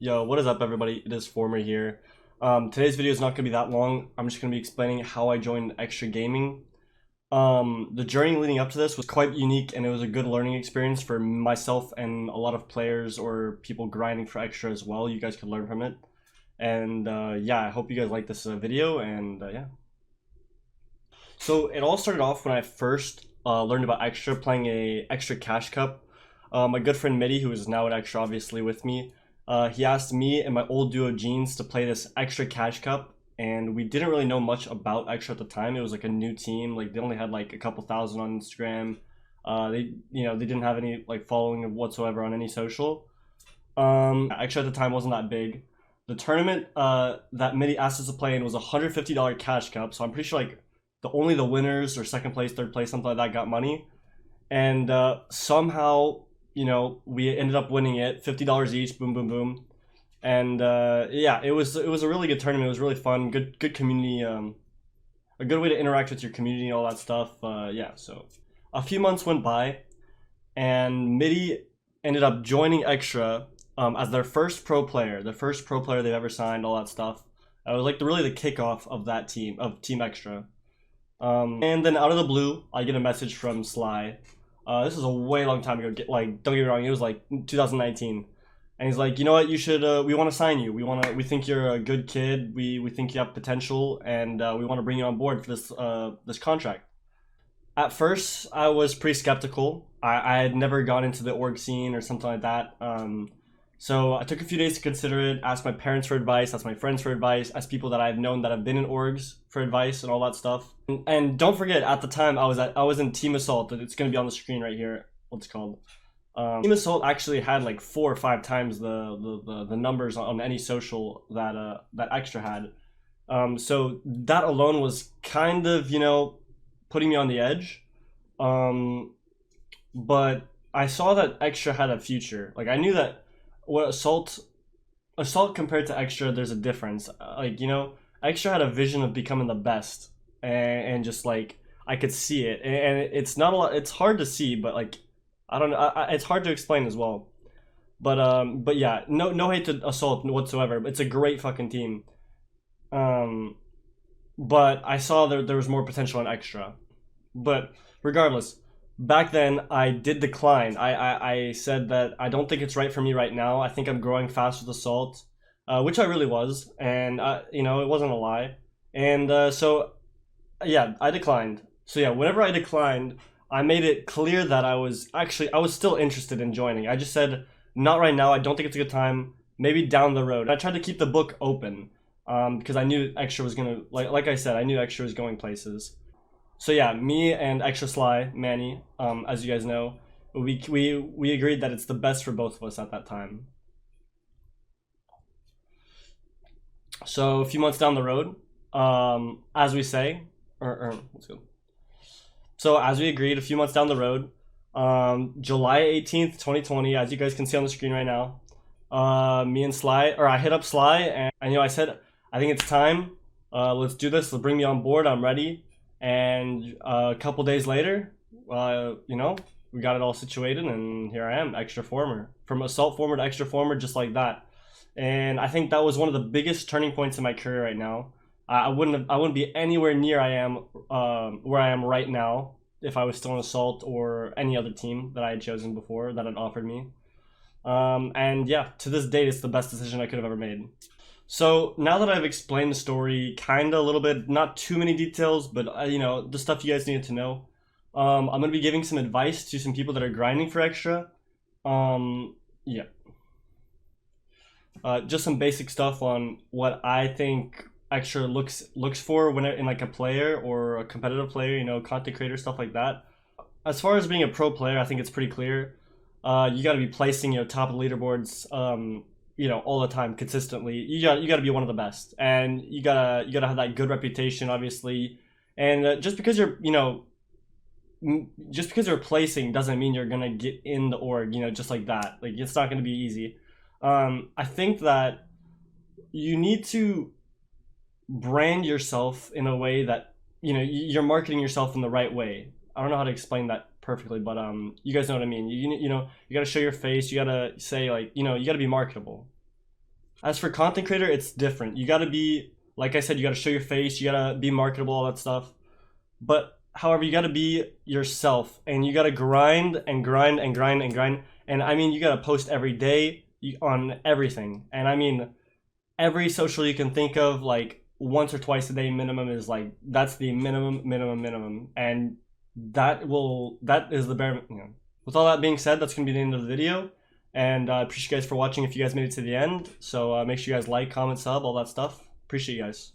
Yo, what is up, everybody? It is Former here. Today's video is not going to be that long. I'm just going to be explaining how I joined XTRA Gaming. The journey leading up to this was quite unique, and it was a good learning experience for myself and a lot of players or people grinding for XTRA as well. You guys could learn from it. And yeah, I hope you guys like this video, and yeah. So it all started off when I first learned about XTRA, playing a XTRA Cash Cup. My good friend Mitty, who is now at XTRA obviously with me, he asked me and my old duo Jeans to play this XTRA Cash Cup, and we didn't really know much about XTRA at the time. It was like a new team. Like, they only had like a couple thousand on Instagram. They didn't have any like following whatsoever on any social. XTRA at the time wasn't that big. The tournament that Mitty asked us to play in was a $150 cash cup. So I'm pretty sure like only the winners or second place, third place, something like that got money. And somehow, we ended up winning it, $50 each, boom, boom, boom. And yeah, it was a really good tournament. It was really fun, good community, a good way to interact with your community and all that stuff. Yeah, so a few months went by, and Mitty ended up joining XTRA as their first pro player, they've ever signed, all that stuff. It was like really the kickoff of that team, of Team XTRA. And then out of the blue, I get a message from Sly. This is a way long time ago. Don't get me wrong, it was like 2019. And he's like, you know what, you should, we want to sign you. We think you're a good kid. We think you have potential, and we want to bring you on board for this contract. At first, I was pretty skeptical. I had never gone into the org scene or something like that. So I took a few days to consider it, asked my parents for advice, asked my friends for advice, asked people that I've known that have been in orgs for advice and all that stuff. And don't forget, at the time I was in Team Assault. It's going to be on the screen right here. What's it called? Team Assault actually had like 4 or 5 times the numbers on any social that XTRA had. So that alone was kind of putting me on the edge. But I saw that XTRA had a future. Like, I knew that what Assault compared to XTRA, there's a difference. XTRA had a vision of becoming the best, and just like I could see it, and it's not a lot. It's hard to see, but like I don't know. It's hard to explain as well. But yeah, no hate to Assault whatsoever. It's a great fucking team. But I saw there was more potential in XTRA. But regardless, back then I did decline. I said that I don't think it's right for me right now. I think I'm growing fast with Assault, which I really was, and it wasn't a lie. And so yeah, I declined. So yeah, whenever I declined, I made it clear that I was still interested in joining. I just said, not right now. I don't think it's a good time. Maybe down the road. I tried to keep the book open because I knew XTRA was gonna, like I said, I knew XTRA was going places. So yeah, me and XTRA Sly, Manny, as you guys know, we agreed that it's the best for both of us at that time. So a few months down the road, as we say, let's go. So as we agreed, a few months down the road, July 18th, 2020, as you guys can see on the screen right now, me and Sly, or I hit up Sly, and I said, I think it's time. Let's do this. Let's bring me on board. I'm ready. And a couple days later, we got it all situated, and here I am, XTRA Former. From Assault Former to XTRA Former, just like that. And I think that was one of the biggest turning points in my career right now. I wouldn't be anywhere near where I am right now if I was still in Assault or any other team that I had chosen before that had offered me. And yeah, to this date, it's the best decision I could have ever made. So now that I've explained the story kind of a little bit, not too many details, but the stuff you guys needed to know, I'm going to be giving some advice to some people that are grinding for XTRA. Yeah. Just some basic stuff on what I think XTRA looks for when in like a player or a competitive player, content creator, stuff like that. As far as being a pro player, I think it's pretty clear. You got to be placing top of the leaderboards, all the time, consistently. You got to be one of the best, and you gotta have that good reputation, obviously. And just because you're placing doesn't mean you're gonna get in the org, just like that. Like, it's not gonna be easy. I think that you need to brand yourself in a way that you're marketing yourself in the right way. I don't know how to explain that perfectly, but you guys know what I mean. You got to show your face. You got to say, like, you got to be marketable. As for content creator, it's different. You gotta be, like I said, you gotta show your face, you gotta be marketable, all that stuff. But however, you gotta be yourself, and you gotta grind and grind and grind and grind. And I mean, you gotta post every day on everything. And I mean, every social you can think of, like once or twice a day minimum is like, that's the minimum. And that is the bare, you know. With all that being said, that's gonna be the end of the video. And I appreciate you guys for watching if you guys made it to the end. So make sure you guys like, comment, sub, all that stuff. Appreciate you guys.